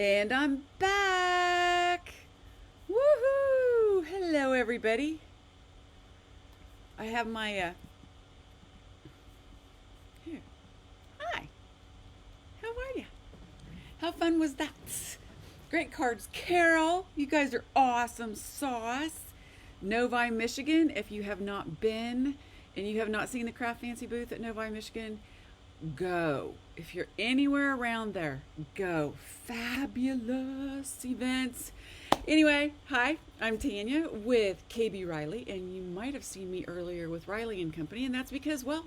And I'm back! Woohoo! Hello, everybody. I have my, here. Hi. How are you? How fun was that? Great cards. Carol, you guys are awesome sauce. Novi, Michigan, if you have not been and you have not seen the Craft Fancy booth at Novi, Michigan, go. If you're anywhere around there, go. Fabulous events. Anyway, hi, I'm Tanya with KB Riley, and you might have seen me earlier with Riley and Company, and that's because, well,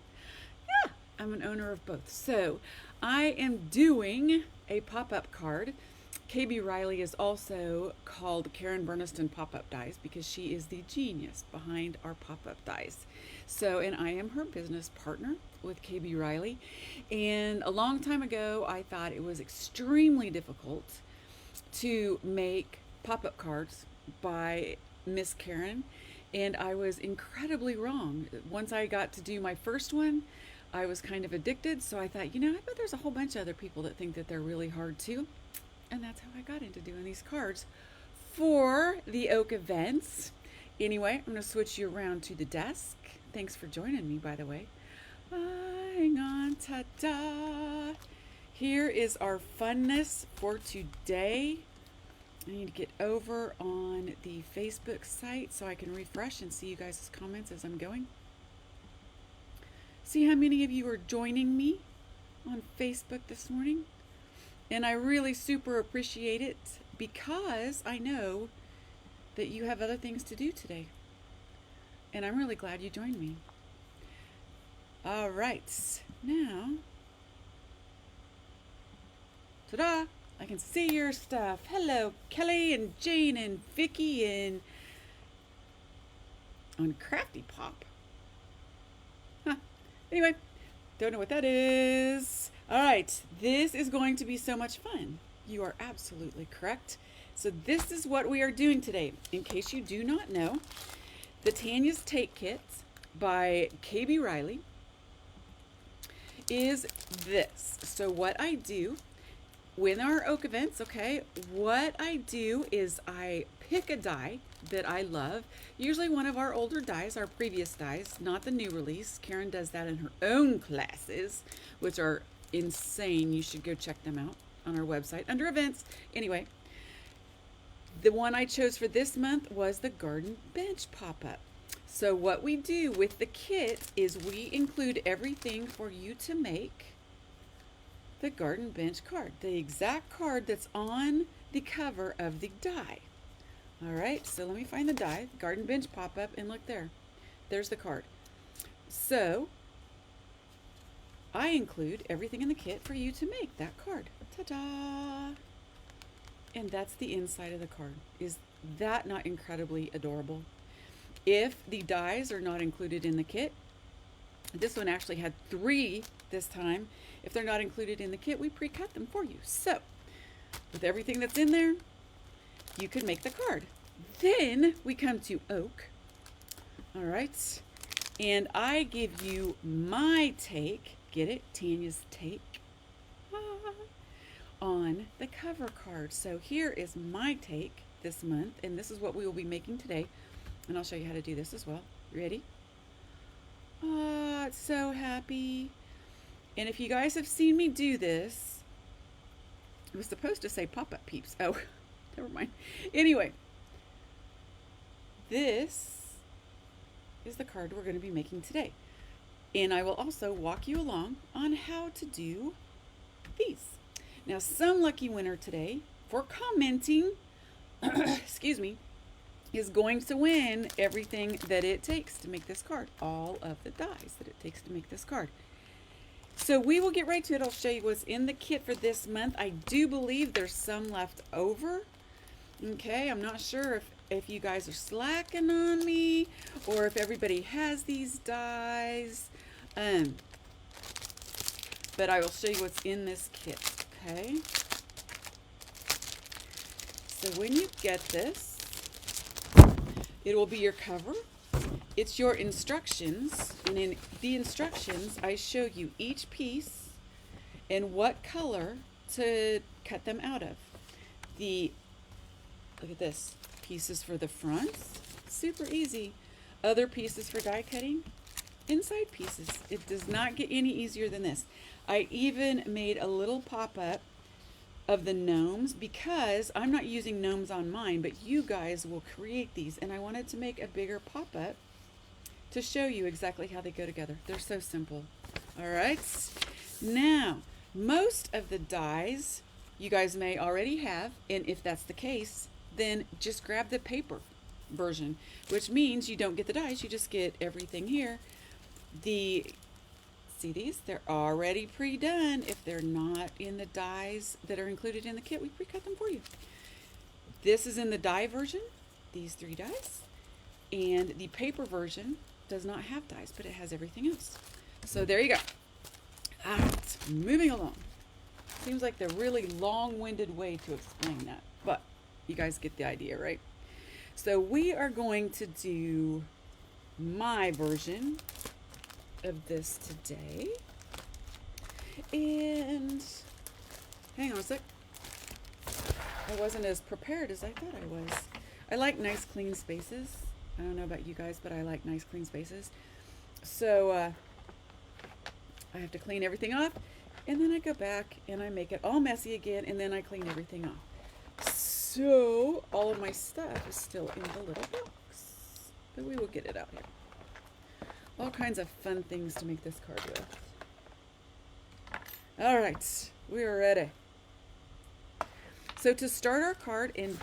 yeah, I'm an owner of both. So I am doing a pop-up card. KB Riley is also called Karen Burniston Pop-Up Dies because she is the genius behind our pop-up dies. So, and I am her business partner with KB Riley. And a long time ago, I thought it was extremely difficult to make pop-up cards by Miss Karen. And I was incredibly wrong. Once I got to do my first one, I was kind of addicted. So I thought, I bet there's a whole bunch of other people that think that they're really hard too. And that's how I got into doing these cards for the OOAK events. Anyway, I'm going to switch you around to the desk. Thanks for joining me, by the way. Hang on, ta-da. Here is our funness for today. I need to get over on the Facebook site so I can refresh and see you guys' comments as I'm going. See how many of you are joining me on Facebook this morning? And I really super appreciate it because I know that you have other things to do today. And I'm really glad you joined me. All right, now, ta-da, I can see your stuff. Hello, Kelly and Jane and Vicky and on Crafty Pop. Huh. Anyway, don't know what that is. All right, this is going to be so much fun. You are absolutely correct. So this is what we are doing today. In case you do not know, the Tanya's Take Kit by KB Riley is this. So what I do when our OOAK events, okay, what I do is I pick a die that I love, usually one of our older dies, our previous dies, not the new release. Karen does that in her own classes, which are insane. You should go check them out on our website under events. Anyway, the one I chose for this month was the garden bench pop-up. So what we do with the kit is we include everything for you to make the garden bench card, the exact card that's on the cover of the die. All right, so let me find the die, garden bench pop-up, and look there. There's the card. So I include everything in the kit for you to make that card. Ta-da! And that's the inside of the card. Is that not incredibly adorable? If the dies are not included in the kit, this one actually had 3 this time. If they're not included in the kit, we pre-cut them for you. So, with everything that's in there, you can make the card. Then we come to OOAK. All right. And I give you my take, get it? Tanya's take on the cover card. So here is my take this month, and this is what we will be making today. And I'll show you how to do this as well. Ready? Oh, it's so happy. And if you guys have seen me do this, it was supposed to say pop-up peeps. Oh, never mind. Anyway, this is the card we're going to be making today. And I will also walk you along on how to do these. Now, some lucky winner today for commenting, excuse me, is going to win everything that it takes to make this card. All of the dies that it takes to make this card. So we will get right to it. I'll show you what's in the kit for this month. I do believe there's some left over. Okay, I'm not sure if you guys are slacking on me or if everybody has these dies. But I will show you what's in this kit, okay? So when you get this, it will be your cover. It's your instructions, and in the instructions, I show you each piece and what color to cut them out of. the, look at this, pieces for the fronts, super easy. Other pieces for die cutting, inside pieces. It does not get any easier than this. I even made a little pop-up of the gnomes because I'm not using gnomes on mine, but you guys will create these, and I wanted to make a bigger pop-up to show you exactly how they go together. They're so simple. All right, now most of the dies you guys may already have, and if that's the case, then just grab the paper version, which means you don't get the dies, you just get everything here. See these? They're already pre-done. If they're not in the dies that are included in the kit, we pre-cut them for you. This is in the die version, these 3 dies, and the paper version does not have dies, but it has everything else. So there you go. All right, moving along. Seems like the really long-winded way to explain that, but you guys get the idea, right? So we are going to do my version of this today. And hang on a sec. I wasn't as prepared as I thought I was. I like nice clean spaces. I don't know about you guys, but I like nice clean spaces. So I have to clean everything off, and then I go back and I make it all messy again, and then I clean everything off. So all of my stuff is still in the little box, but we will get it out here. All kinds of fun things to make this card with. All right, we are ready. So to start our card, and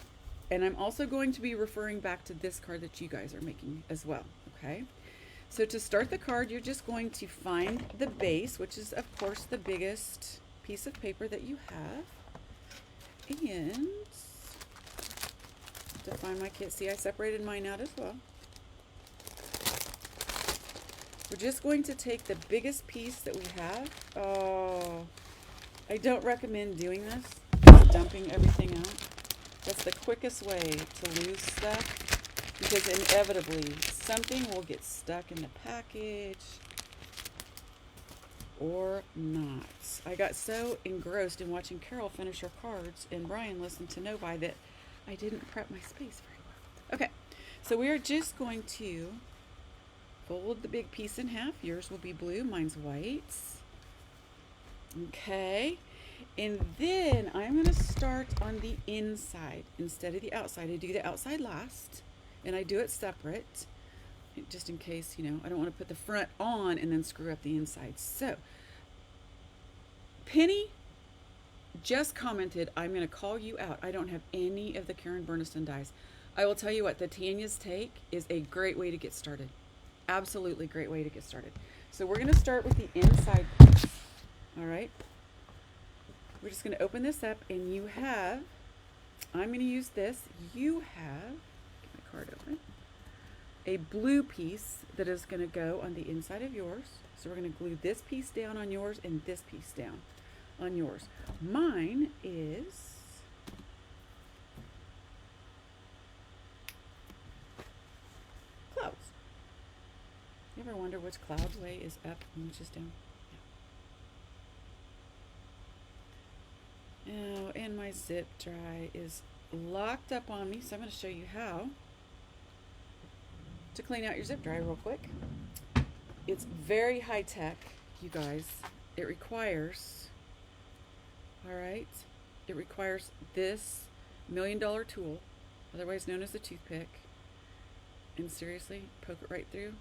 I'm also going to be referring back to this card that you guys are making as well, okay? So to start the card, you're just going to find the base, which is of course the biggest piece of paper that you have. And to find my kit, see I separated mine out as well. We're just going to take the biggest piece that we have. Oh, I don't recommend doing this, dumping everything out. That's the quickest way to lose stuff, because inevitably something will get stuck in the package or not. I got so engrossed in watching Carol finish her cards and Brian listen to Novi that I didn't prep my space very well. Okay, so we are just going to fold the big piece in half. Yours will be blue, mine's white. Okay, and then I'm going to start on the inside instead of the outside. I do the outside last, and I do it separate, just in case, you know, I don't want to put the front on and then screw up the inside. So, Penny just commented, I'm going to call you out. I don't have any of the Karen Burniston dies. I will tell you what, the Tanya's Take is a great way to get started. Absolutely great way to get started. So we're going to start with the inside piece. All right. We're just going to open this up, and you have, I'm going to use this. You have, get my card open, a blue piece that is going to go on the inside of yours. So we're going to glue this piece down on yours and this piece down on yours. Mine is clouds. You ever wonder which cloud's way is up and which is down? Yeah. Oh, and my zip dry is locked up on me, so I'm going to show you how to clean out your zip dry real quick. It's very high tech, you guys. It requires, all right, it requires this $1 million tool, otherwise known as a toothpick. And seriously, poke it right through.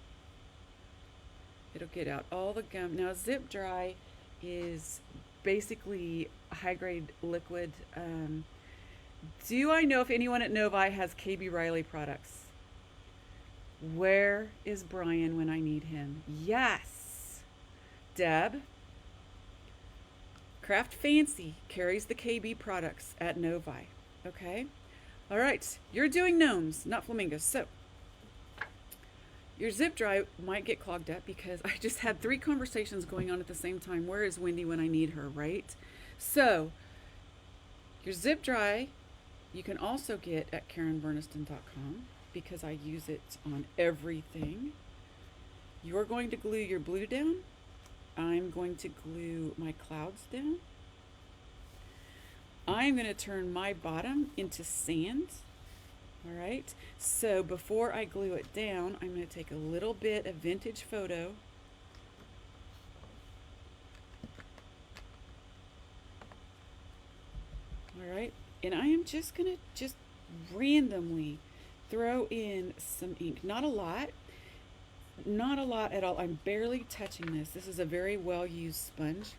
It'll get out all the gum. Now, zip dry is basically a high-grade liquid. Do I know if anyone at Novi has KB Riley products? Where is Brian when I need him? Yes. Deb. Craft Fancy carries the KB products at Novi. Okay? All right. You're doing gnomes, not flamingos. So, your zip dry might get clogged up because I just had 3 conversations going on at the same time. Where is Wendy when I need her, right? So, your zip dry, you can also get at KarenBurniston.com because I use it on everything. You're going to glue your blue down. I'm going to glue my clouds down. I'm going to turn my bottom into sand. All right, so before I glue it down, I'm going to take a little bit of vintage photo. All right, and I am just going to just randomly throw in some ink. Not a lot. Not a lot at all. I'm barely touching this. This is a very well used sponge.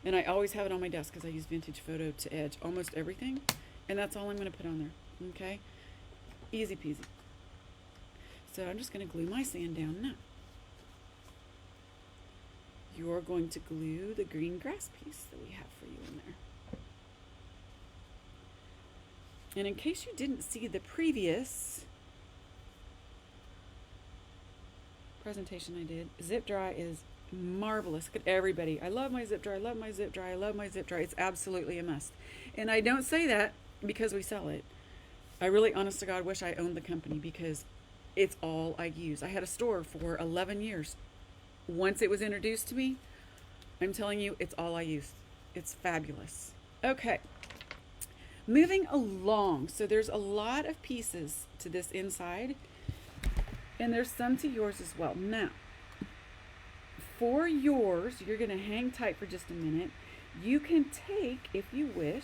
And I always have it on my desk because I use vintage photo to edge almost everything. And that's all I'm going to put on there. Okay? Easy peasy. So I'm just going to glue my sand down now. You're going to glue the green grass piece that we have for you in there. And in case you didn't see the previous presentation I did, zip dry is marvelous. Look at everybody. I love my zip dry. I love my zip dry. I love my zip dry. It's absolutely a must. And I don't say that because we sell it. I really, honest to God, wish I owned the company because it's all I use. I had a store for 11 years. Once it was introduced to me, I'm telling you, it's all I used. It's fabulous. Okay. Moving along. So there's a lot of pieces to this inside. And there's some to yours as well. Now, for yours, you're going to hang tight for just a minute. You can take, if you wish,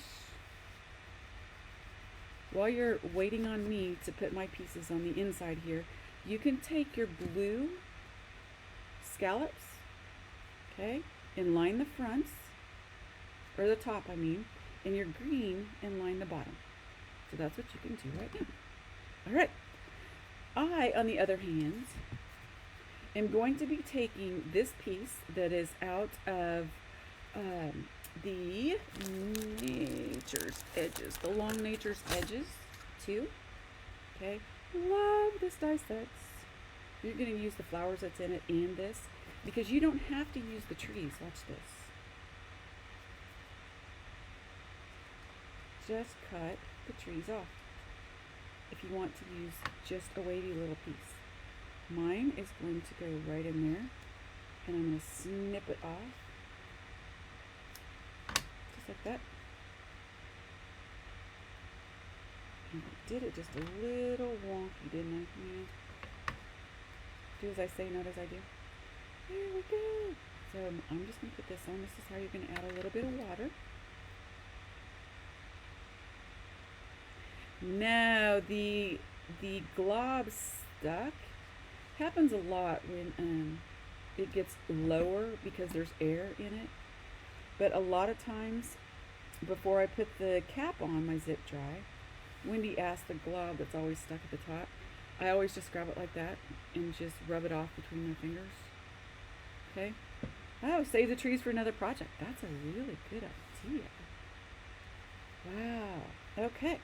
while you're waiting on me to put my pieces on the inside here, you can take your blue scallops, okay, and line the fronts, or the top, I mean, and your green and line the bottom. So that's what you can do right now. All right. I, on the other hand, am going to be taking this piece that is out of the Nature's Edges, the Long Nature's Edges too. Okay, love this die sets. You're going to use the flowers that's in it and this because you don't have to use the trees. Watch this. Just cut the trees off if you want to use just a wavy little piece. Mine is going to go right in there, and I'm going to snip it off, just like that. And I did it just a little wonky, didn't I? Yeah. Do as I say, not as I do. There we go. So I'm just going to put this on. This is how you're going to add a little bit of water. Now, the glob stuck happens a lot when it gets lower because there's air in it. But a lot of times, before I put the cap on my zip dry, Wendy asked the glob that's always stuck at the top. I always just grab it like that and just rub it off between my fingers. Okay? Oh, save the trees for another project. That's a really good idea. Wow. Okay.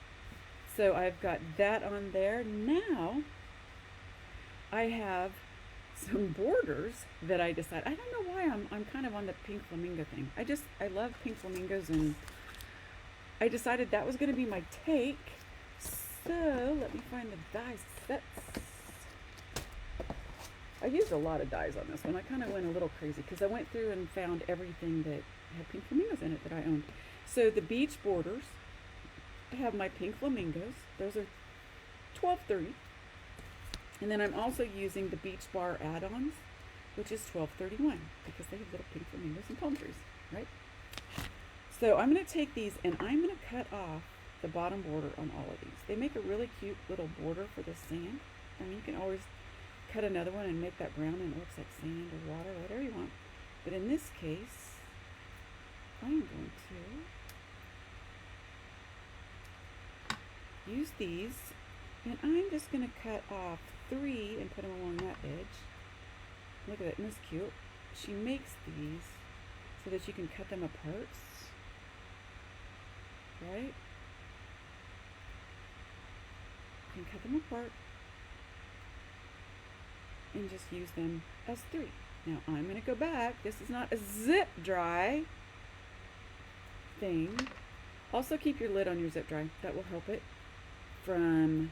So I've got that on there. Now I have some borders that I decided. I don't know why I'm kind of on the pink flamingo thing. I love pink flamingos, and I decided that was going to be my take. So let me find the die sets. I used a lot of dies on this one. I kind of went a little crazy because I went through and found everything that had pink flamingos in it that I owned. So the beach borders, I have my pink flamingos. Those are $12.30. And then I'm also using the beach bar add-ons, which is $12.31 because they have little pink flamingos and palm trees, right? So I'm going to take these and I'm going to cut off the bottom border on all of these. They make a really cute little border for the sand. I mean, you can always cut another one and make that brown and it looks like sand or water, whatever you want. But in this case, I'm going to use these, and I'm just going to cut off 3 and put them along that edge. Look at that, isn't this cute? She makes these so that you can cut them apart, right? You can cut them apart and just use them as 3. Now I'm going to go back. This is not a zip dry thing. Also keep your lid on your zip dry. That will help it from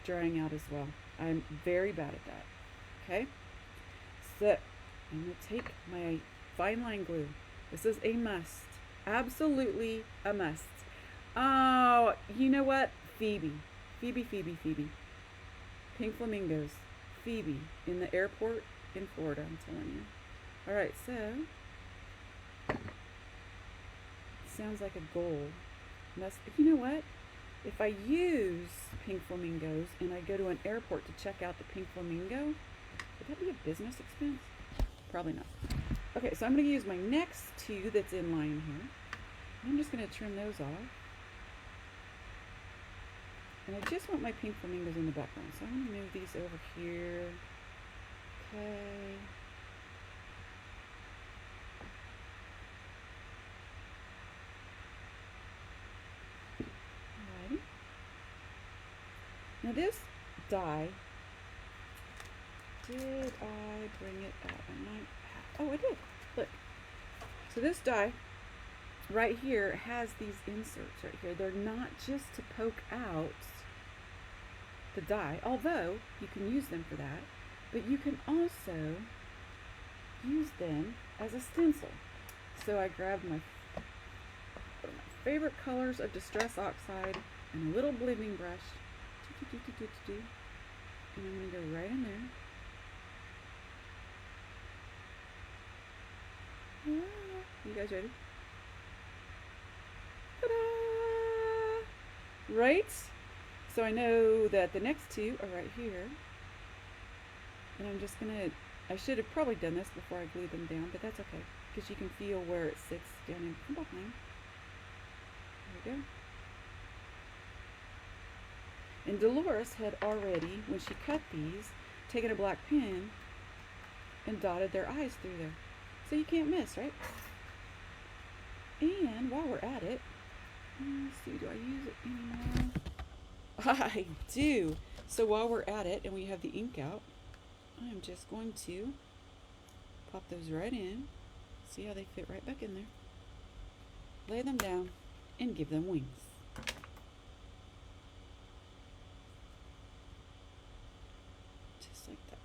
drying out as well. I'm very bad at that. Okay? So I'm going to take my fine line glue. This is a must. Absolutely a must. Oh, you know what? Phoebe. Phoebe. Pink flamingos. Phoebe in the airport in Florida, I'm telling you. All right, so sounds like a goal. You know what? If I use pink flamingos and I go to an airport to check out the pink flamingo, would that be a business expense? Probably not. Okay, so I'm going to use my next two that's in line here. I'm just going to trim those off. And I just want my pink flamingos in the background. So I'm going to move these over here. Okay. Alrighty. Now this die, did I bring it out? Oh, I did. Look. So this die right here has these inserts right here. They're not just to poke out the die, although you can use them for that, but you can also use them as a stencil. So I grabbed one of my favorite colors of Distress Oxide and a little blending brush, and I'm going to go right in there. You guys ready? Ta-da! Right? So I know that the next two are right here. And I'm just gonna, I should have probably done this before I glued them down, but that's okay. Because you can feel where it sits down in behind. There we go. And Dolores had already, when she cut these, taken a black pen and dotted their eyes through there. So you can't miss, right? And while we're at it, let's see, do I use it anymore? I do. So while we're at it and we have the ink out, I'm just going to pop those right in. See how they fit right back in there. Lay them down and give them wings. Just like that.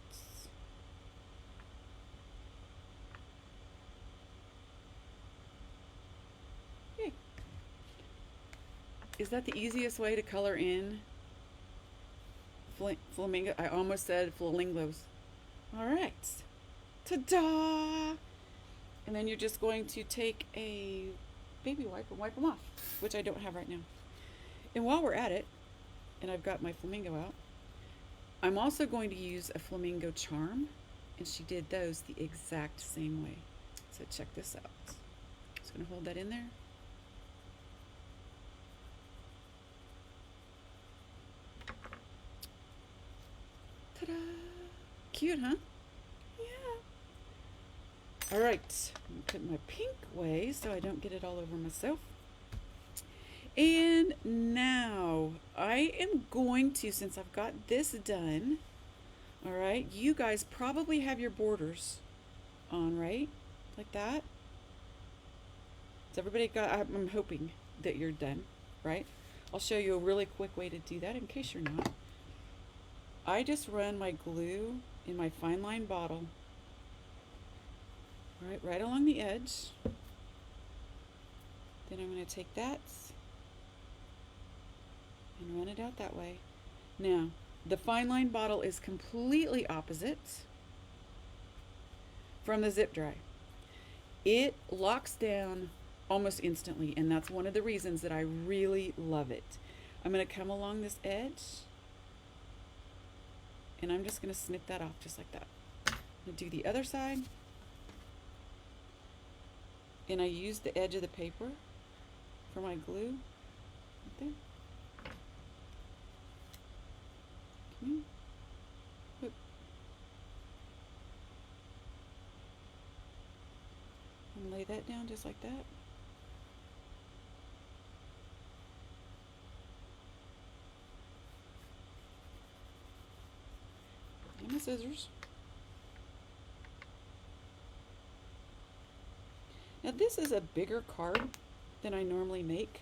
Okay. Is that the easiest way to color in flamingo? I almost said flamingos. All right. Ta-da! And then you're just going to take a baby wipe and wipe them off, which I don't have right now. And while we're at it, and I've got my flamingo out, I'm also going to use a flamingo charm, and she did those the exact same way. So check this out. Just going to hold that in there. Ta-da! Cute, huh? Yeah. All right. I'm going to put my pink away so I don't get it all over myself. And now I am going to, since I've got this done, all right, you guys probably have your borders on, right? Like that. So everybody got, I'm hoping that you're done, right? I'll show you a really quick way to do that in case you're not. I just run my glue in my fine line bottle, right along the edge. Then I'm going to take that and run it out that way. Now, the fine line bottle is completely opposite from the zip dry. It locks down almost instantly, and that's one of the reasons that I really love it. I'm going to come along this edge, and I'm just going to snip that off just like that. I'm going to do the other side, and I use the edge of the paper for my glue right there. Whoop. And lay that down just like that. And my scissors. Now this is a bigger card than I normally make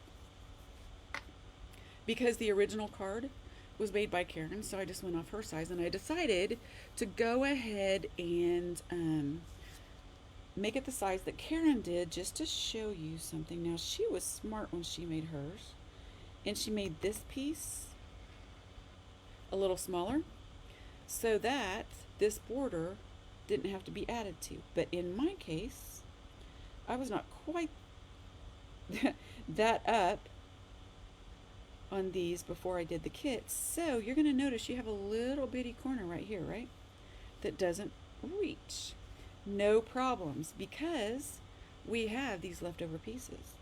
because the original card was made by Karen, so I just went off her size, and I decided to go ahead and make it the size that Karen did, just to show you something. Now, she was smart when she made hers, and she made this piece a little smaller so that this border didn't have to be added to. But in my case, I was not quite that up on these before I did the kit. So you're going to notice you have a little bitty corner right here, right? That doesn't reach. No problems, because we have these leftover pieces.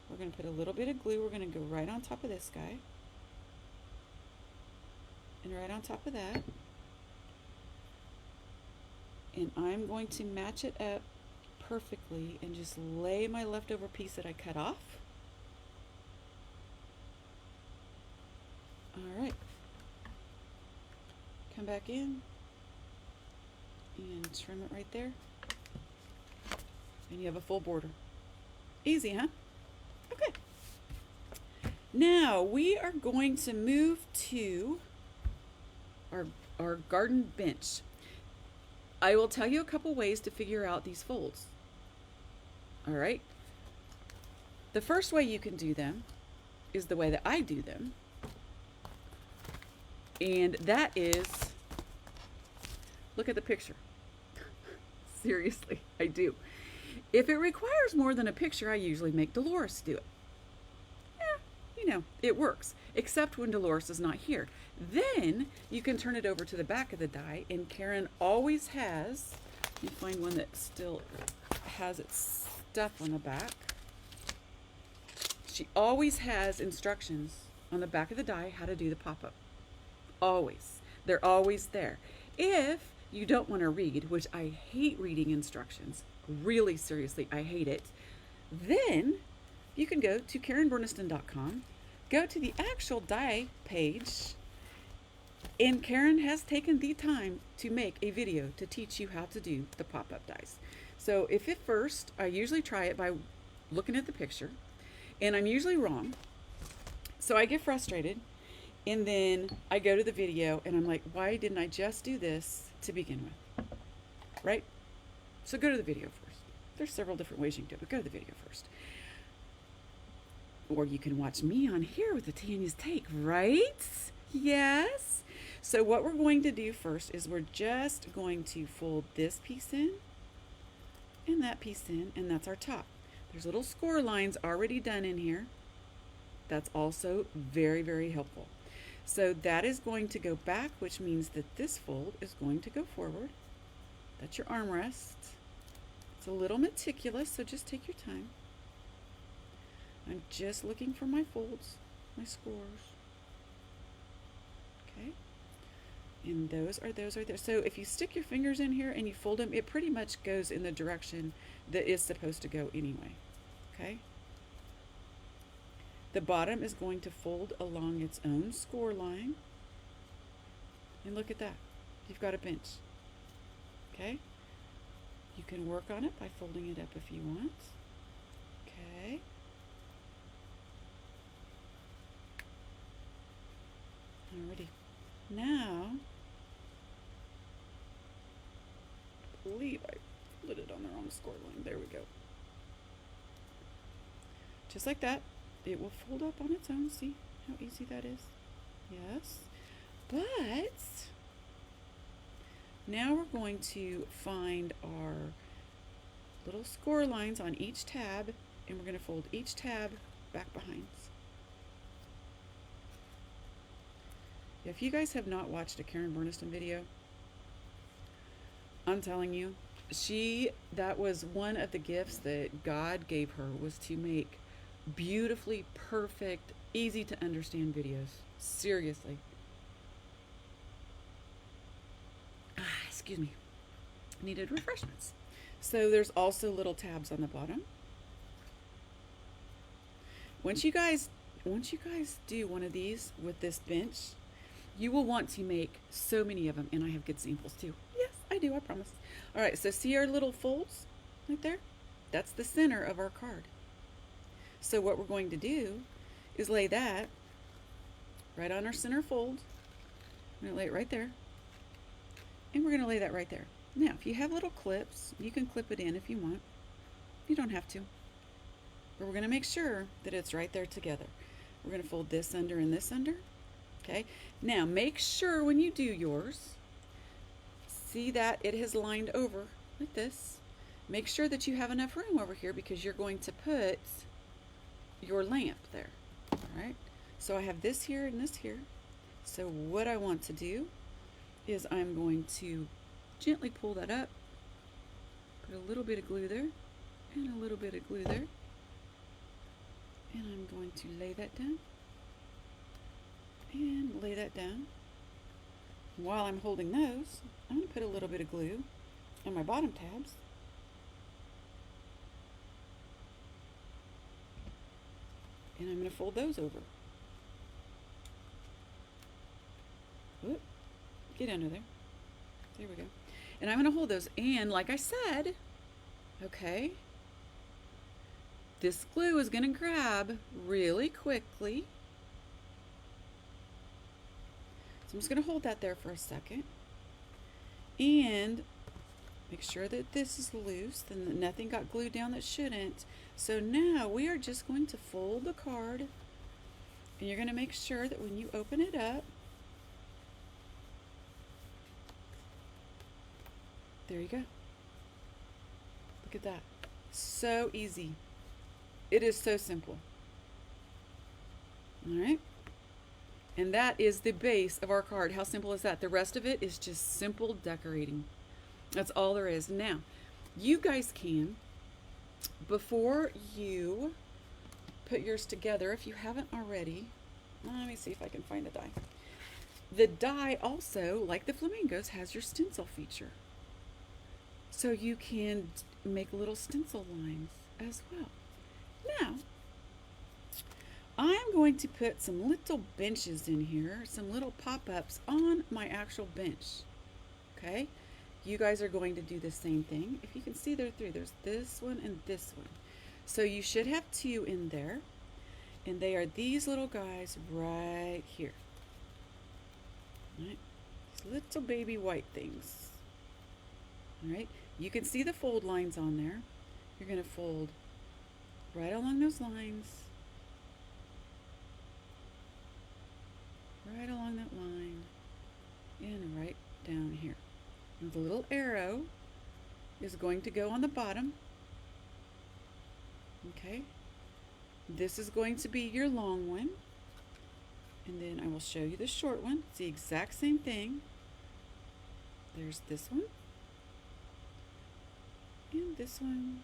We're going to put a little bit of glue. We're going to go right on top of this guy. And right on top of that. And I'm going to match it up perfectly and just lay my leftover piece that I cut off. All right. Come back in and trim it right there. And you have a full border. Easy, huh? Okay. Now we are going to move to our garden bench. I will tell you a couple ways to figure out these folds. All right. The first way you can do them is the way that I do them. And that is, look at the picture. Seriously, I do. If it requires more than a picture, I usually make Dolores do it. Yeah, you know, it works, except when Dolores is not here. Then you can turn it over to the back of the die, and Karen always has, let me find one that still has its stuff on the back. She always has instructions on the back of the die how to do the pop-up. Always. They're always there. If you don't want to read, which I hate reading instructions, really seriously, I hate it, then you can go to KarenBurniston.com, go to the actual die page, and Karen has taken the time to make a video to teach you how to do the pop-up dies. So if at first, I usually try it by looking at the picture, and I'm usually wrong, so I get frustrated, and then I go to the video, and I'm like, why didn't I just do this to begin with, right? So go to the video first. There's several different ways you can do it, but go to the video first. Or you can watch me on here with the Tanya's Take, right? Yes. So what we're going to do first is we're just going to fold this piece in and that piece in, and that's our top. There's little score lines already done in here. That's also very, very helpful. So that is going to go back, which means that this fold is going to go forward. That's your armrest. It's a little meticulous, so just take your time. I'm just looking for my folds, my scores. Okay. And those are there. So if you stick your fingers in here and you fold them, it pretty much goes in the direction that is supposed to go anyway. Okay. The bottom is going to fold along its own score line. And look at that. You've got a bench. Okay. You can work on it by folding it up if you want. Okay. Alrighty. Now, I believe I put it on the wrong score line. There we go. Just like that. It will fold up on its own. See how easy that is? Yes. But now we're going to find our little score lines on each tab, and we're going to fold each tab back behind. If you guys have not watched a Karen Burniston video, I'm telling you, that was one of the gifts that God gave her, was to make beautifully perfect, easy to understand videos. Seriously. Excuse me. Needed refreshments. So there's also little tabs on the bottom. Once you guys do one of these with this bench, you will want to make so many of them, and I have good samples too. Yes, I do, I promise. All right, so see our little folds right there? That's the center of our card. So what we're going to do is lay that right on our center fold. I'm going to lay it right there. And we're going to lay that right there. Now, if you have little clips, you can clip it in if you want. You don't have to. But we're going to make sure that it's right there together. We're going to fold this under and this under. Okay. Now, make sure when you do yours, see that it has lined over like this. Make sure that you have enough room over here because you're going to put your lamp there. All right. So I have this here and this here. So what I want to do is I'm going to gently pull that up, put a little bit of glue there, and a little bit of glue there. And I'm going to lay that down, and lay that down. While I'm holding those, I'm going to put a little bit of glue on my bottom tabs. And I'm going to fold those over. Whoop, get under there. There we go. And I'm going to hold those. And like I said, okay, this glue is going to grab really quickly. So I'm just going to hold that there for a second. And make sure that this is loose and that nothing got glued down that shouldn't. So now we are just going to fold the card. And you're going to make sure that when you open it up, there you go. Look at that. So easy. It is so simple. All right. And that is the base of our card. How simple is that? The rest of it is just simple decorating. That's all there is. Now, you guys can, before you put yours together, if you haven't already, let me see if I can find the die. The die also, like the flamingos, has your stencil feature. So you can make little stencil lines as well. Now, I'm going to put some little benches in here, some little pop-ups on my actual bench. Okay? You guys are going to do the same thing. If you can see, there are three. There's this one and this one. So you should have two in there. And they are these little guys right here. All right? These little baby white things. All right? You can see the fold lines on there. You're going to fold right along those lines. Right along that line. And right down here. And the little arrow is going to go on the bottom. Okay? This is going to be your long one. And then I will show you the short one. It's the exact same thing. There's this one. And this one.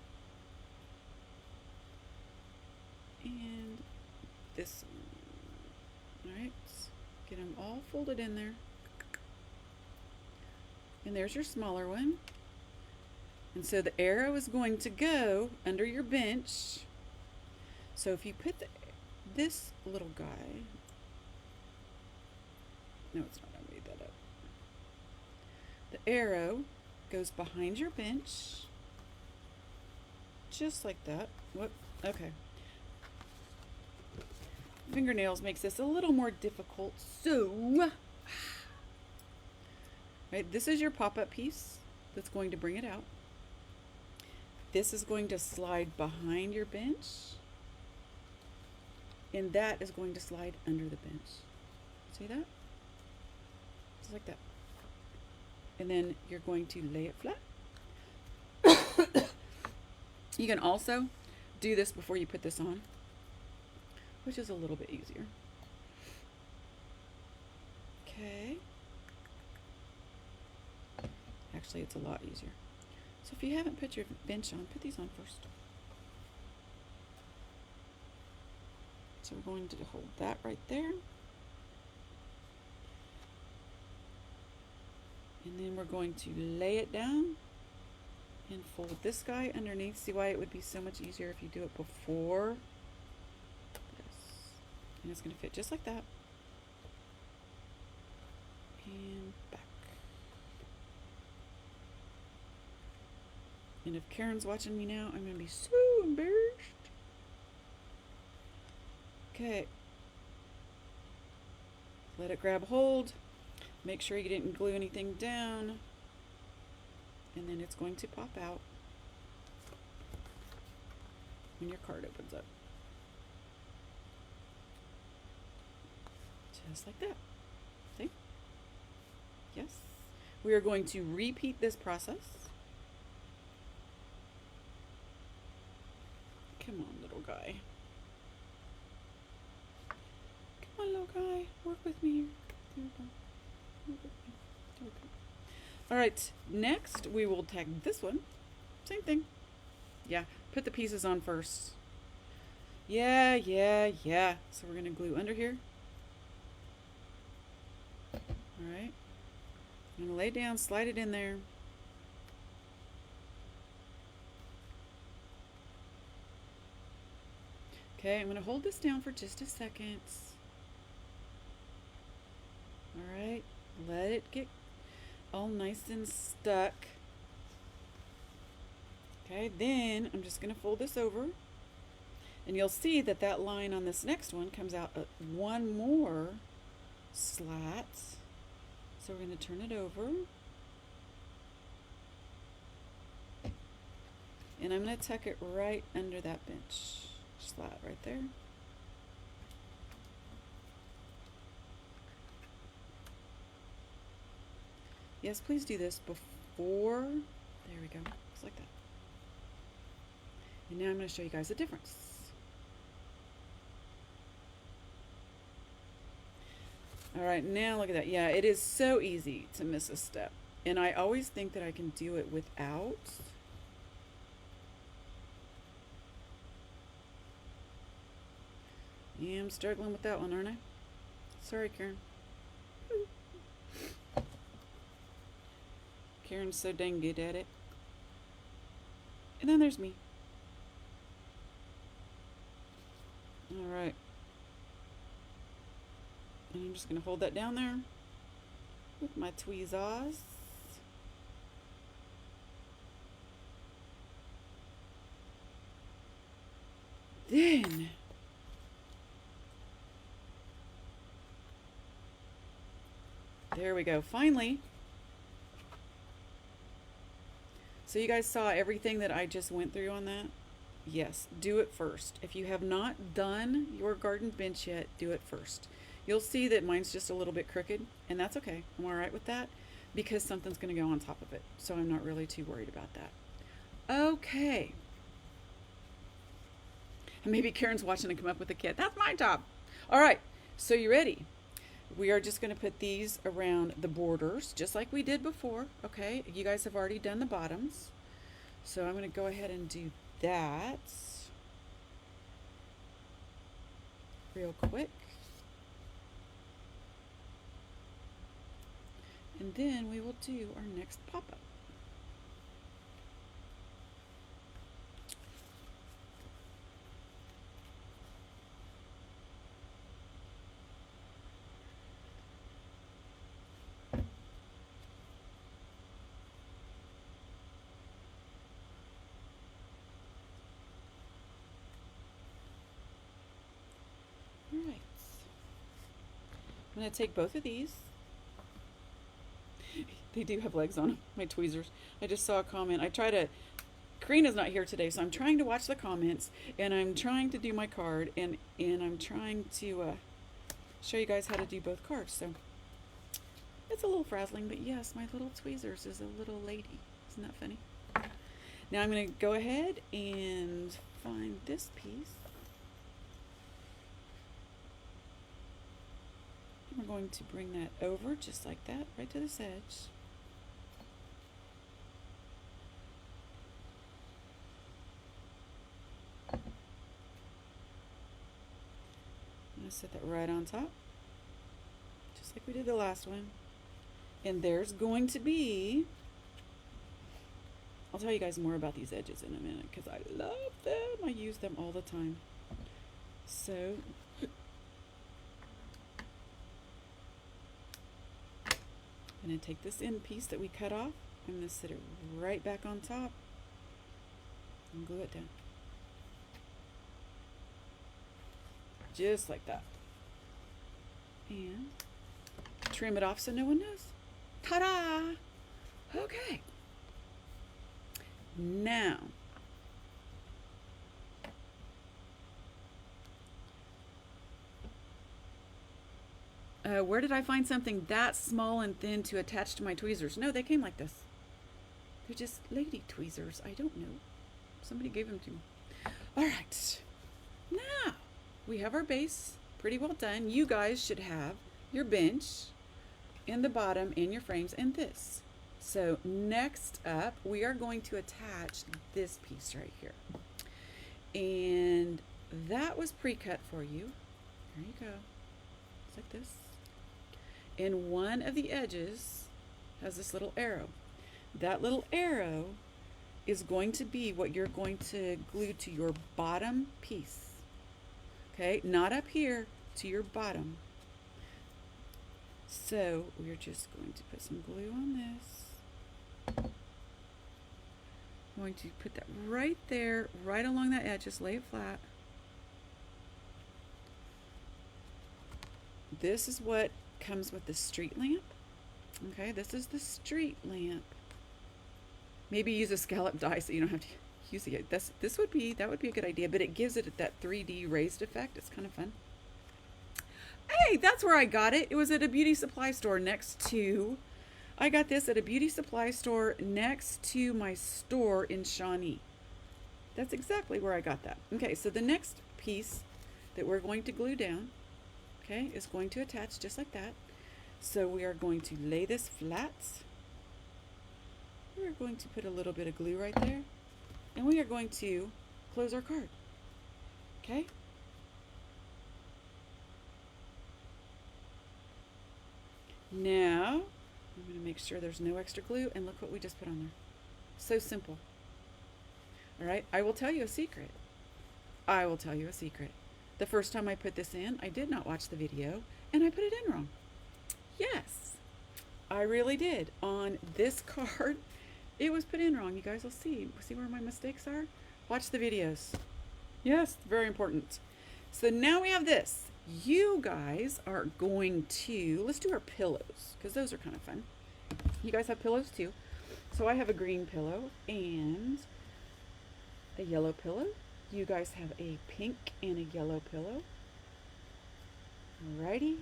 And this one. Alright, get them all folded in there. And there's your smaller one. And so the arrow is going to go under your bench. So if you put this little guy, no, it's not, I made that up. The arrow goes behind your bench. Just like that. Whoop, okay. Fingernails makes this a little more difficult. So, right, this is your pop-up piece that's going to bring it out. This is going to slide behind your bench. And that is going to slide under the bench. See that? Just like that. And then you're going to lay it flat. You can also do this before you put this on, which is a little bit easier. Okay. Actually, it's a lot easier. So if you haven't put your bench on, put these on first. So we're going to hold that right there. And then we're going to lay it down and fold this guy underneath. See why it would be so much easier if you do it before this. And it's going to fit just like that. And back. And if Karen's watching me now, I'm going to be so embarrassed. Okay. Let it grab hold. Make sure you didn't glue anything down. and then it's going to pop out when your card opens up. Just like that. See? Yes. We are going to repeat this process. Come on, little guy. Come on, little guy. Work with me here. There we go. Work with me. There we go. All right. Next, we will tag this one. Same thing. Yeah. Put the pieces on first. Yeah. So we're going to glue under here. All right. I'm going to lay down, slide it in there. Okay, I'm going to hold this down for just a second. All right, let it get all nice and stuck. Okay, then I'm just going to fold this over. And you'll see that that line on this next one comes out one more slat. So we're going to turn it over. And I'm going to tuck it right under that bench slat right there. Yes, please do this before. There we go. Just like that. And now I'm going to show you guys the difference. All right, now look at that. Yeah, it is so easy to miss a step. And I always think that I can do it without. Yeah, I'm struggling with that one, aren't I? Sorry, Karen. Karen's so dang good at it. And then there's me. All right. And I'm just going to hold that down there with my tweezers. Then there we go. Finally. So you guys saw everything that I just went through on that? Yes, do it first. If you have not done your garden bench yet, do it first. You'll see that mine's just a little bit crooked, and that's okay. I'm all right with that because something's going to go on top of it. So I'm not really too worried about that. Okay. And maybe Karen's watching and come up with a kit. That's my job. All right. So you ready? We are just going to put these around the borders just like we did before. Okay. You guys have already done the bottoms. So I'm going to go ahead and do that real quick. And then we will do our next pop-up. All right. I'm going to take both of these. They do have legs on them, my tweezers. I just saw a comment. Karina's not here today, so I'm trying to watch the comments, and I'm trying to do my card, and I'm trying to show you guys how to do both cards. So it's a little frazzling, but yes, my little tweezers is a little lady. Isn't that funny? Now I'm going to go ahead and find this piece. We're going to bring that over just like that, right to this edge. I'm going to set that right on top, just like we did the last one. And there's going to be, I'll tell you guys more about these edges in a minute because I love them. I use them all the time. So I'm going to take this end piece that we cut off. I'm going to set it right back on top and glue it down. Just like that. And trim it off so no one knows. Ta-da! Okay. Now, where did I find something that small and thin to attach to my tweezers? No, they came like this. They're just lady tweezers. I don't know. Somebody gave them to me. All right. Now, we have our base pretty well done. You guys should have your bench in the bottom and your frames and this. So next up, we are going to attach this piece right here. And that was pre-cut for you. There you go. It's like this. And one of the edges has this little arrow. That little arrow is going to be what you're going to glue to your bottom piece. Okay, not up here, to your bottom. So we're just going to put some glue on this. I'm going to put that right there, right along that edge, just lay it flat. This is what comes with the street lamp. Okay, this is the street lamp. Maybe use a scallop die so you don't have to use it. That would be a good idea, but it gives it that 3D raised effect. It's kind of fun. Hey, that's where I got it. It was at a beauty supply store I got this at a beauty supply store next to my store in Shawnee. That's exactly where I got that. Okay, so the next piece that we're going to glue down, okay, is going to attach just like that. So we are going to lay this flat. We're going to put a little bit of glue right there. And we are going to close our card. Okay? Now, I'm going to make sure there's no extra glue, and look what we just put on there. So simple. All right, I will tell you a secret. I will tell you a secret. The first time I put this in, I did not watch the video, and I put it in wrong. Yes, I really did. On this card, it was put in wrong. You guys will see. See where my mistakes are? Watch the videos. Yes, very important. So now we have this. You guys are going to, let's do our pillows, because those are kind of fun. You guys have pillows too. So I have a green pillow and a yellow pillow. You guys have a pink and a yellow pillow. Alrighty.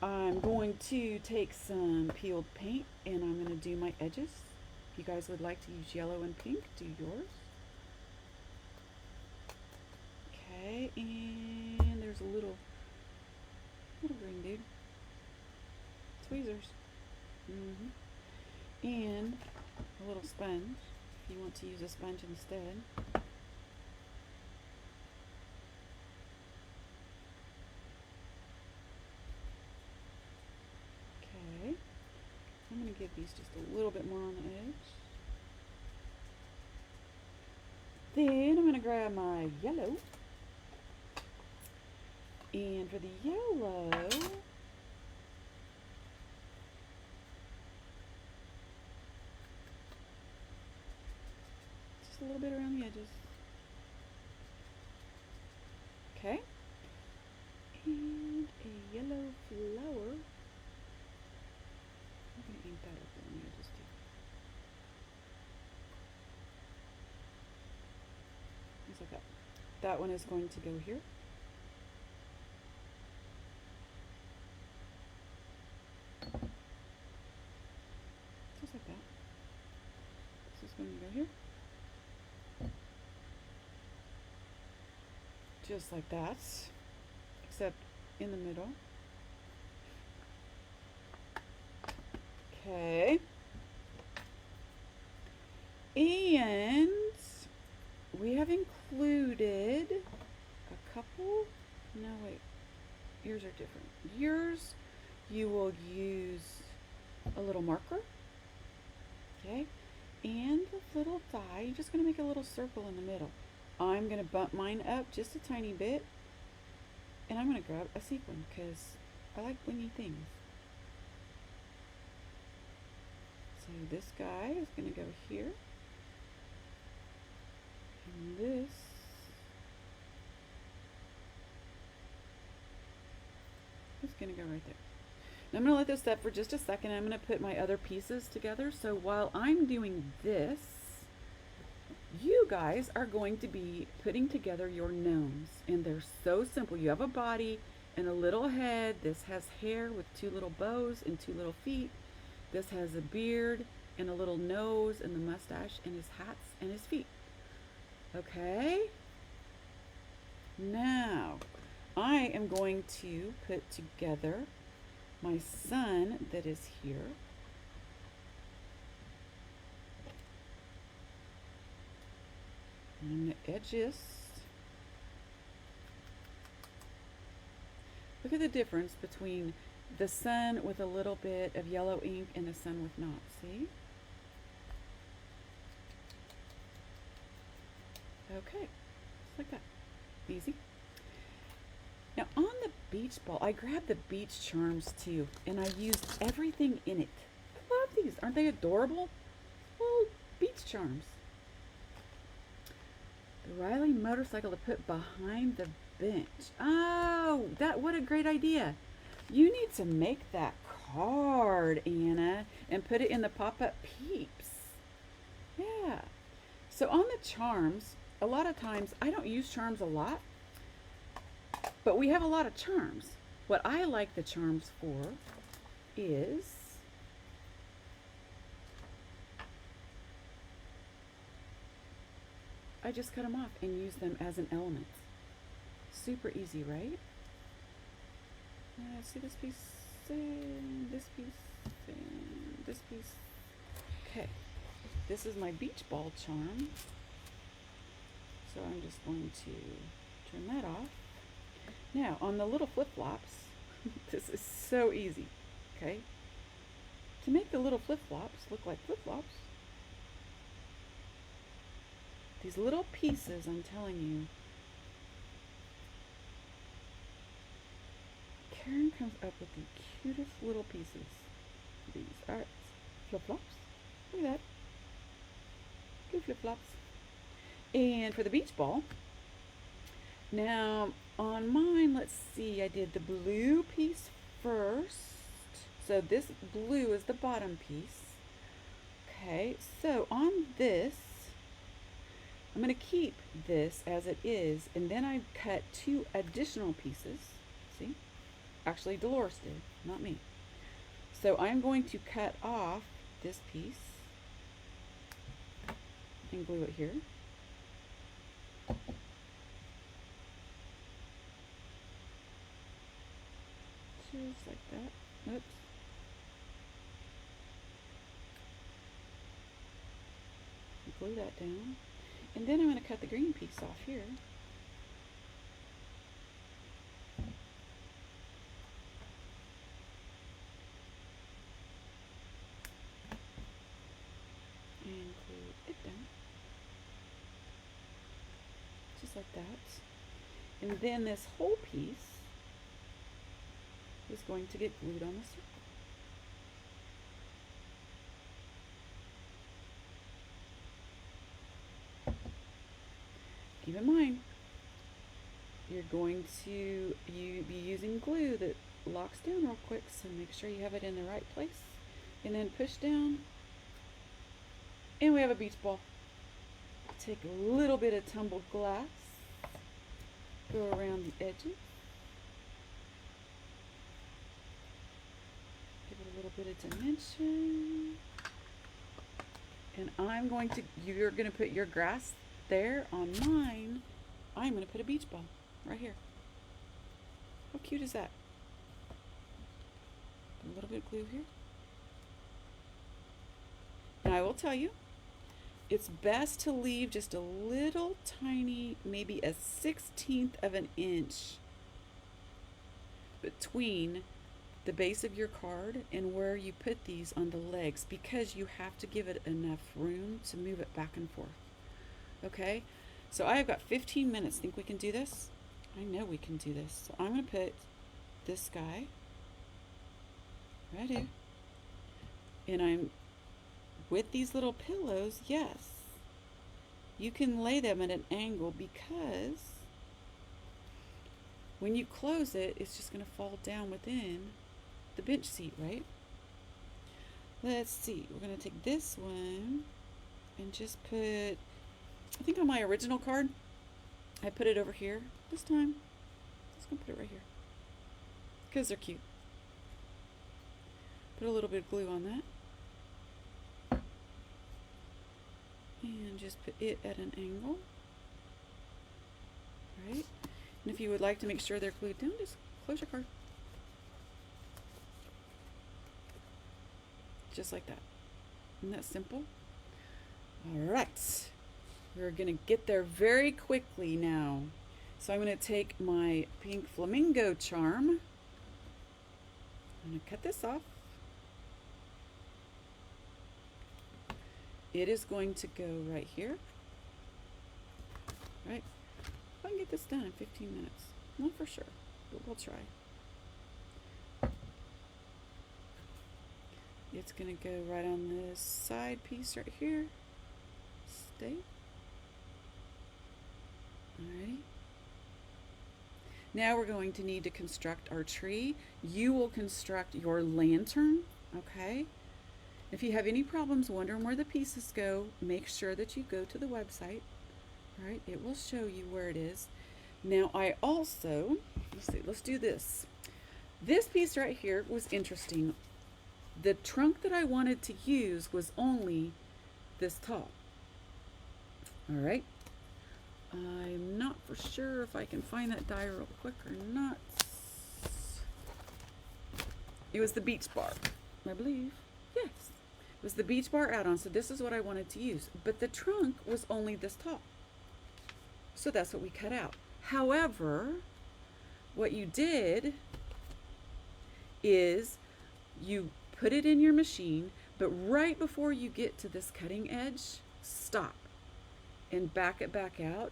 I'm going to take some peeled paint and I'm going to do my edges. If you guys would like to use yellow and pink, do yours. Okay, and there's a little green dude. Tweezers. And a little sponge, if you want to use a sponge instead. Okay, I'm going to give these just a little bit more on the edge. Then I'm going to grab my yellow. And for the yellow, just a little bit around the edges. Okay. And a yellow flower. I'm going to ink that up on the edges too. Just like that. That one is going to go here. Just like that. This is going to go here. Just like that, except in the middle. Okay. And we have included a couple, no wait, yours are different. Yours, you will use a little marker, okay? And the little die, you're just gonna make a little circle in the middle. I'm going to bump mine up just a tiny bit, and I'm going to grab a sequin because I like blingy things. So this guy is going to go here, and this is going to go right there. I'm going to let this set for just a second. I'm going to put my other pieces together. So while I'm doing this, you guys are going to be putting together your gnomes. And they're so simple. You have a body and a little head. This has hair with 2 little bows and 2 little feet. This has a beard and a little nose and the mustache and his hats and his feet. Okay? Now, I am going to put together my son that is here. And the edges. Look at the difference between the sun with a little bit of yellow ink and the sun with not. See? Okay, just like that. Easy. Now on the beach ball, I grabbed the beach charms too, and I used everything in it. I love these. Aren't they adorable? Little beach charms. The Riley motorcycle to put behind the bench. Oh, what a great idea. You need to make that card, Anna, and put it in the pop-up peeps. Yeah. So on the charms, a lot of times, I don't use charms a lot, but we have a lot of charms. What I like the charms for is I just cut them off and use them as an element. Super easy, right? See this piece, and this piece, and this piece. Okay, this is my beach ball charm. So I'm just going to turn that off. Now, on the little flip-flops, this is so easy, okay? To make the little flip-flops look like flip-flops, these little pieces, I'm telling you, Karen comes up with the cutest little pieces. These are flip-flops. Look at that. Cute flip-flops. And for the beach ball, now on mine, let's see, I did the blue piece first. So this blue is the bottom piece. Okay, so on this, I'm going to keep this as it is, and then I cut 2 additional pieces. See? Actually, Dolores did, not me. So I'm going to cut off this piece and glue it here. Just like that. Oops. Glue that down. And then I'm going to cut the green piece off here. And glue it down. Just like that. And then this whole piece is going to get glued on the circle. Keep in mind, you're going to be using glue that locks down real quick, so make sure you have it in the right place. And then push down, and we have a beach ball. Take a little bit of tumbled glass, go around the edges, give it a little bit of dimension, and you're going to put your grass there. On mine, I'm going to put a beach ball right here. How cute is that? A little bit of glue here. Now I will tell you, it's best to leave just a little tiny, maybe a 1/16 of an inch between the base of your card and where you put these on the legs, because you have to give it enough room to move it back and forth. Okay, so I've got 15 minutes. Think we can do this? I know we can do this. So I'm going to put this guy right here. And I'm with these little pillows. Yes, you can lay them at an angle, because when you close it, it's just going to fall down within the bench seat, right? Let's see. We're going to take this one and just put, I think on my original card, I put it over here. This time, I'm just going to put it right here because they're cute. Put a little bit of glue on that. And just put it at an angle. Right? And if you would like to make sure they're glued down, just close your card. Just like that. Isn't that simple? All right. We're going to get there very quickly now. So I'm going to take my pink flamingo charm. I'm going to cut this off. It is going to go right here. Right? If I can get this done in 15 minutes. Not for sure, but we'll try. It's going to go right on this side piece right here. Stay. Alrighty. Now we're going to need to construct our tree. You will construct your lantern, okay? If you have any problems wondering where the pieces go, make sure that you go to the website. All right, it will show you where it is. Now I also, let's do this. This piece right here was interesting. The trunk that I wanted to use was only this tall. All right. I'm not for sure if I can find that die real quick or not. It was the beach bar, I believe. Yes. It was the beach bar add-on, so this is what I wanted to use. But the trunk was only this tall. So that's what we cut out. However, what you did is you put it in your machine, but right before you get to this cutting edge, stop and back it back out.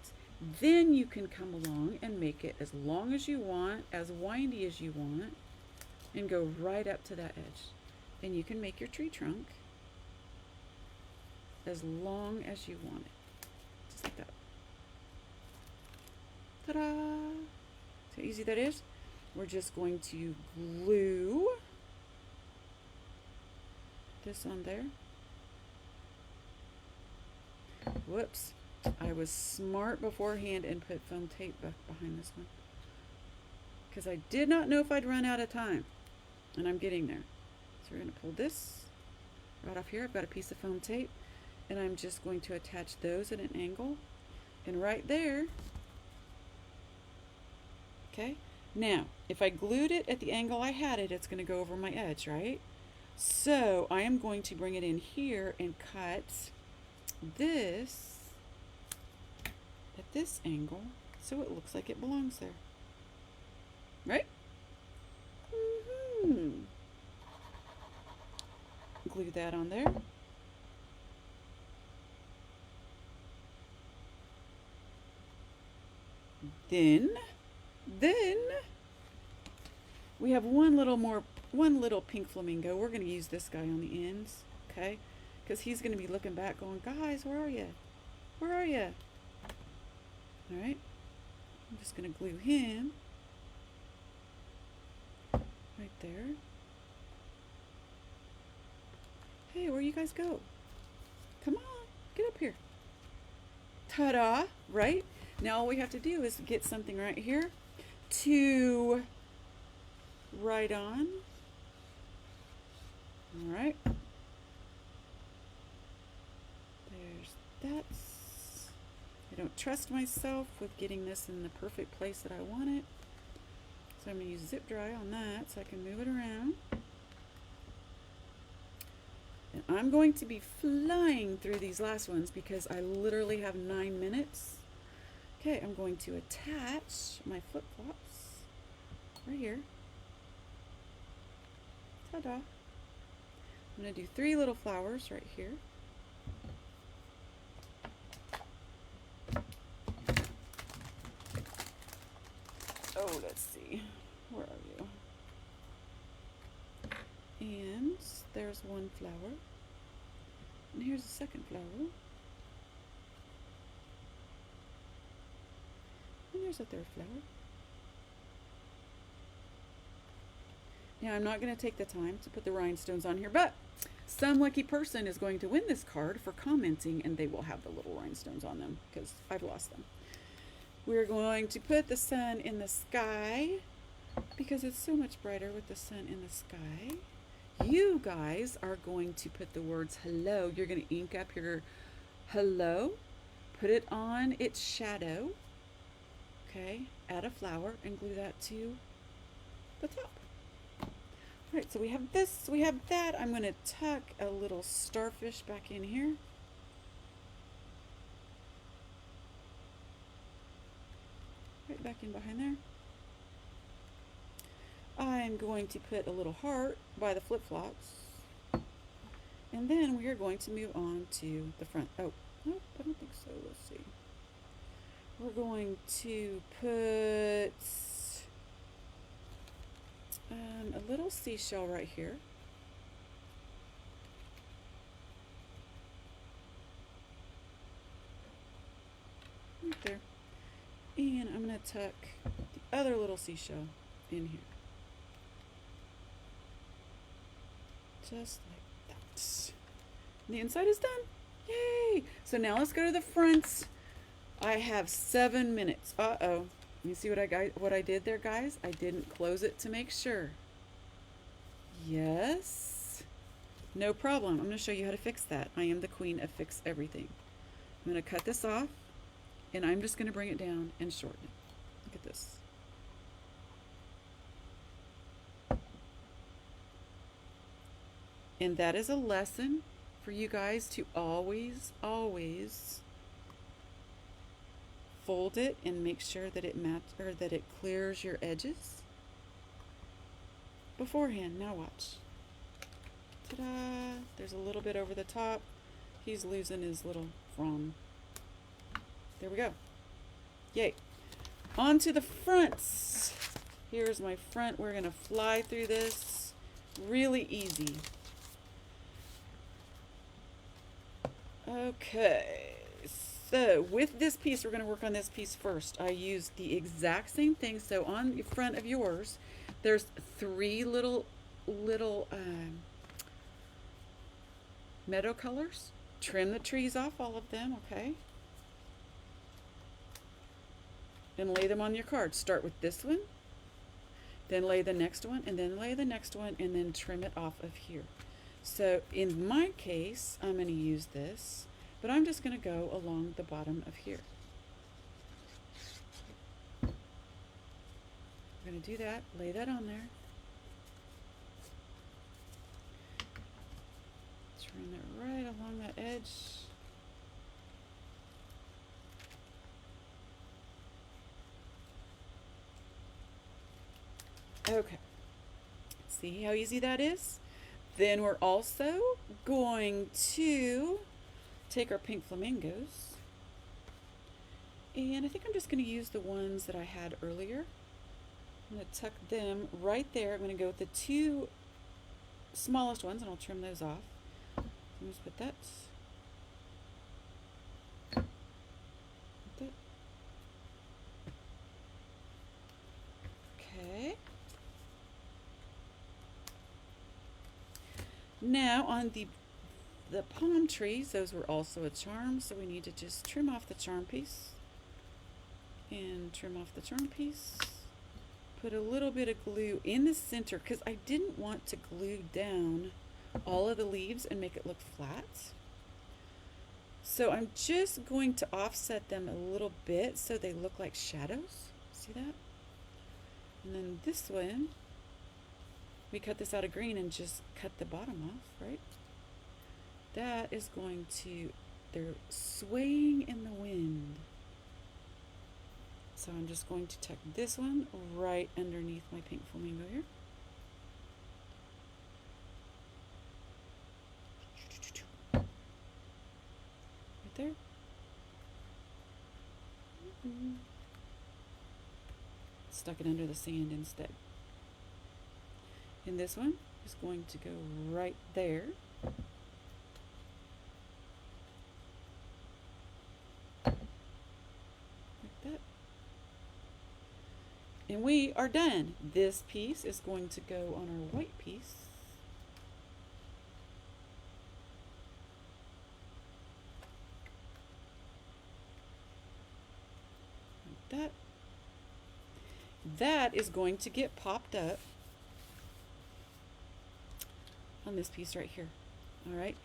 Then you can come along and make it as long as you want, as windy as you want, and go right up to that edge. And you can make your tree trunk as long as you want it. Just like that. Ta-da! See how easy that is? We're just going to glue this on there. Whoops. I was smart beforehand and put foam tape behind this one, because I did not know if I'd run out of time, and I'm getting there. So we're going to pull this right off here. I've got a piece of foam tape, and I'm just going to attach those at an angle, and right there. Okay, now if I glued it at the angle I had it, it's going to go over my edge, right? So I am going to bring it in here and cut this at this angle so it looks like it belongs there. Right? Glue that on there. Then we have one little pink flamingo. We're going to use this guy on the ends, okay? Because he's going to be looking back going, guys, where are you? Where are you? All right. I'm just going to glue him right there. Hey, where you guys go? Come on, get up here. Ta-da, right? Now all we have to do is get something right here to write on. All right. There's that. I don't trust myself with getting this in the perfect place that I want it. So I'm going to use zip dry on that so I can move it around. And I'm going to be flying through these last ones because I literally have 9 minutes. Okay, I'm going to attach my flip-flops right here. Ta-da. I'm going to do 3 little flowers right here. Oh, let's see. Where are you? And there's one flower. And here's the second flower. And there's a third flower. Now, I'm not going to take the time to put the rhinestones on here, but some lucky person is going to win this card for commenting, and they will have the little rhinestones on them because I've lost them. We're going to put the sun in the sky because it's so much brighter with the sun in the sky. You guys are going to put the words hello. You're going to ink up your hello, put it on its shadow, okay, add a flower and glue that to the top. All right, so we have this, we have that. I'm going to tuck a little starfish back in here. Right back in behind there. I'm going to put a little heart by the flip-flops. And then we are going to move on to the front. Oh, nope, I don't think so. Let's see. We're going to put a little seashell right here. Right there. And I'm going to tuck the other little seashell in here. Just like that. And the inside is done. Yay! So now let's go to the front. I have 7 minutes. Uh-oh. You see what I did there, guys? I didn't close it to make sure. Yes. No problem. I'm going to show you how to fix that. I am the queen of fix everything. I'm going to cut this off, and I'm just going to bring it down and shorten it. Look at this. And that is a lesson for you guys to always, always fold it and make sure that it clears your edges beforehand. Now watch. Ta-da! There's a little bit over the top. He's losing his little frond. There we go. Yay. On to the fronts. Here's my front. We're going to fly through this. Really easy. Okay, so with this piece, we're going to work on this piece first. I used the exact same thing. So on the front of yours, there's 3 little meadow colors. Trim the trees off, all of them, okay? And lay them on your card. Start with this one, then lay the next one, and then lay the next one, and then trim it off of here. So in my case, I'm going to use this, but I'm just going to go along the bottom of here. I'm going to do that, lay that on there. Trim it right along that edge. Okay. See how easy that is? Then we're also going to take our pink flamingos, and I think I'm just going to use the ones that I had earlier. I'm going to tuck them right there. I'm going to go with the 2 smallest ones, and I'll trim those off. Let's put that. Okay. Now on the palm trees, those were also a charm, so we need to just trim off the charm piece and trim off the charm piece. Put a little bit of glue in the center because I didn't want to glue down all of the leaves and make it look flat. So I'm just going to offset them a little bit so they look like shadows. See that? And then this one, we cut this out of green and just cut the bottom off, right? That is going to, they're swaying in the wind. So I'm just going to tuck this one right underneath my pink flamingo here. Right there. Stuck it under the sand instead. And this one is going to go right there. Like that. And we are done. This piece is going to go on our white piece. Like that. That is going to get popped up on this piece right here. All right.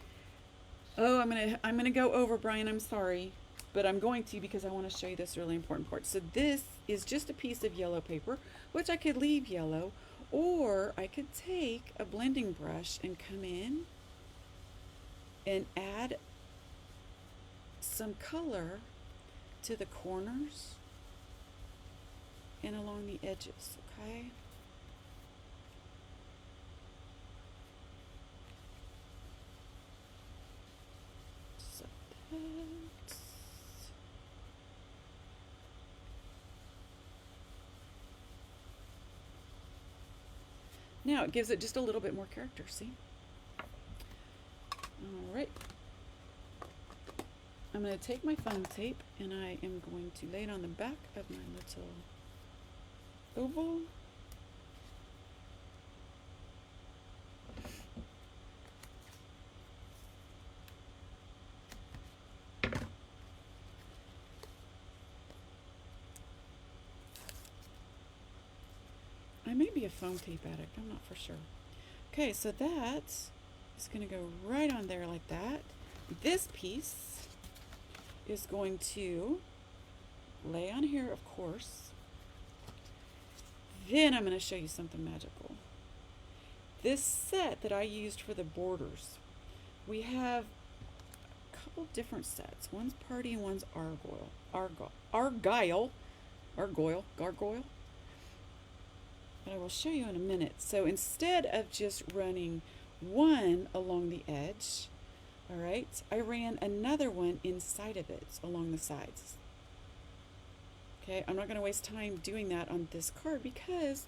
Oh, I'm gonna go over, Brian. I'm sorry, but I'm going to because I want to show you this really important part. So this is just a piece of yellow paper, which I could leave yellow, or I could take a blending brush and come in and add some color to the corners and along the edges. Okay. Now it gives it just a little bit more character, see? All right. I'm going to take my foam tape and I am going to lay it on the back of my little oval. I may be a foam tape addict, I'm not for sure. Okay, so that is going to go right on there like that. This piece is going to lay on here, of course. Then I'm going to show you something magical. This set that I used for the borders, we have a couple different sets. One's party and one's gargoyle. But I will show you in a minute. So instead of just running one along the edge, all right, I ran another one inside of it along the sides. Okay, I'm not going to waste time doing that on this card because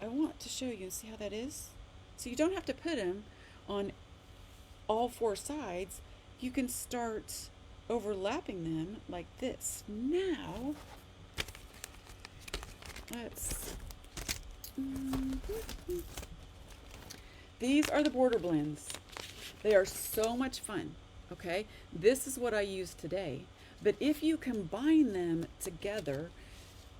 I want to show you and see how that is. So you don't have to put them on all four sides. You can start overlapping them like this. Now, let's... These are the border blends. They are so much fun, okay? This is what I use today. But if you combine them together,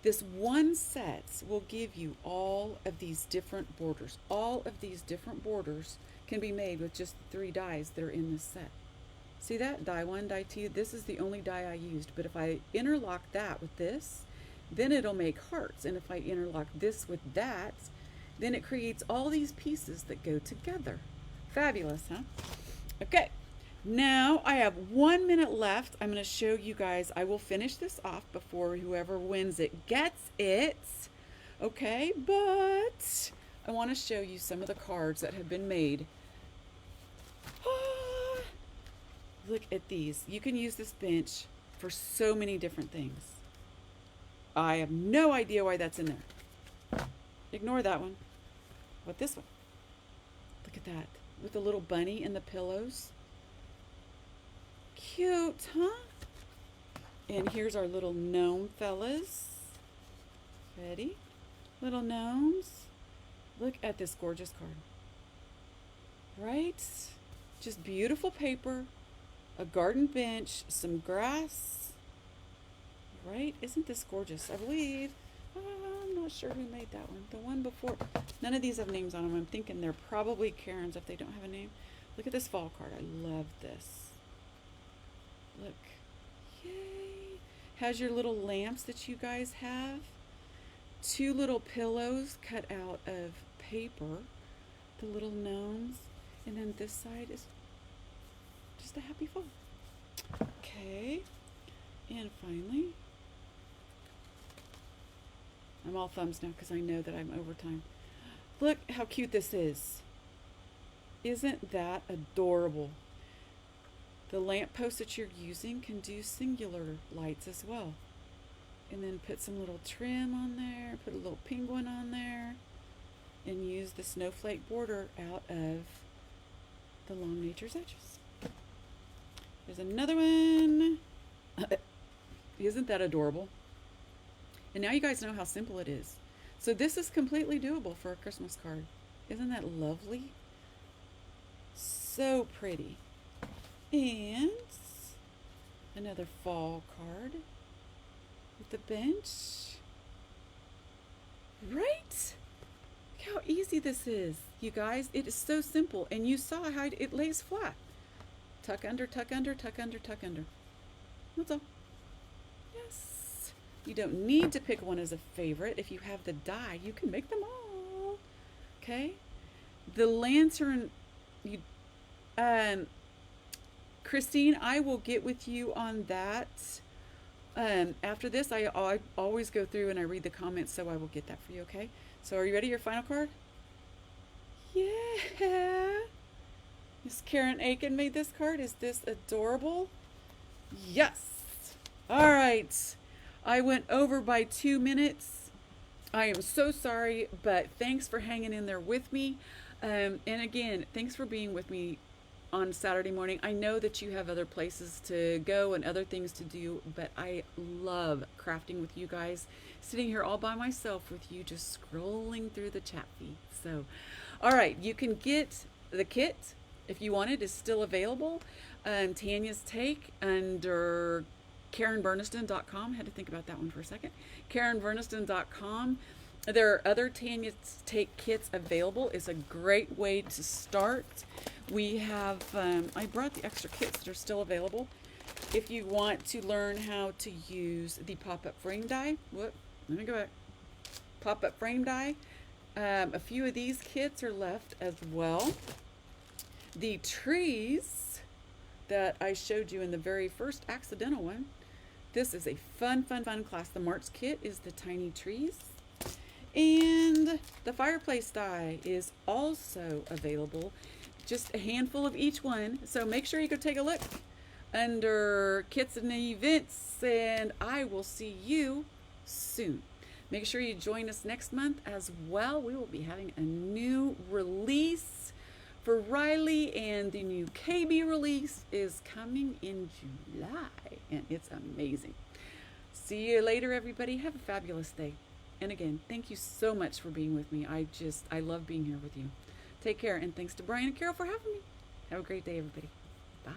this one set will give you all of these different borders. All of these different borders can be made with just the 3 dies that are in this set. See that? Die 1, die 2. This is the only die I used. But if I interlock that with this, then it'll make hearts. And if I interlock this with that, then it creates all these pieces that go together. Fabulous, huh? Okay, now I have 1 minute left. I'm going to show you guys. I will finish this off before whoever wins it gets it. Okay, but I want to show you some of the cards that have been made. Look at these. You can use this bench for so many different things. I have no idea why that's in there. Ignore that one. What this one? Look at that. With the little bunny and the pillows. Cute, huh? And here's our little gnome fellas. Ready? Little gnomes. Look at this gorgeous card. Right? Just beautiful paper. A garden bench. Some grass. Right? Isn't this gorgeous? I believe. I'm not sure who made that one. The one before. None of these have names on them. I'm thinking they're probably Karen's if they don't have a name. Look at this fall card. I love this. Look. Yay. Has your little lamps that you guys have. 2 little pillows cut out of paper. The little gnomes. And then this side is just a happy fall. Okay. And finally, I'm all thumbs now because I know that I'm over time. Look how cute this is. Isn't that adorable? The lamp post that you're using can do singular lights as well. And then put some little trim on there, put a little penguin on there, and use the snowflake border out of the Long Nature's Edges. There's another one. Isn't that adorable? And now you guys know how simple it is. So this is completely doable for a Christmas card. Isn't that lovely? So pretty. And another fall card with the bench. Right? Look how easy this is, you guys. It is so simple. And you saw how it lays flat. Tuck under, tuck under, tuck under, tuck under. That's all. Yes. You don't need to pick one as a favorite. If you have the die, you can make them all. Okay? The lantern, you, Christine, I will get with you on that. After this, I always go through and I read the comments, so I will get that for you, okay? So are you ready? Your final card? Yeah. Miss Karen Aiken made this card. Is this adorable? Yes. All right. I went over by 2 minutes. I am so sorry, but thanks for hanging in there with me. And again, thanks for being with me on Saturday morning. I know that you have other places to go and other things to do, but I love crafting with you guys, sitting here all by myself with you, just scrolling through the chat feed. So, all right, you can get the kit if you want it. Is still available. Tanya's Take under KarenBurniston.com. Had to think about that one for a second. KarenBurniston.com. There are other Tanya's Take kits available. It's a great way to start. We have, I brought the extra kits that are still available. If you want to learn how to use the pop-up frame die, let me go back. Pop-up frame die. A few of these kits are left as well. The trees that I showed you in the very first accidental one. This is a fun class. The March kit is the tiny trees. And the fireplace die is also available. Just a handful of each one. So make sure you go take a look under kits and events. And I will see you soon. Make sure you join us next month as well. We will be having a new release for Riley, and the new KB release is coming in July, and it's amazing. See you later, everybody. Have a fabulous day. And again, thank you so much for being with me. I love being here with you. Take care, and thanks to Brian and Carol for having me. Have a great day, everybody. Bye.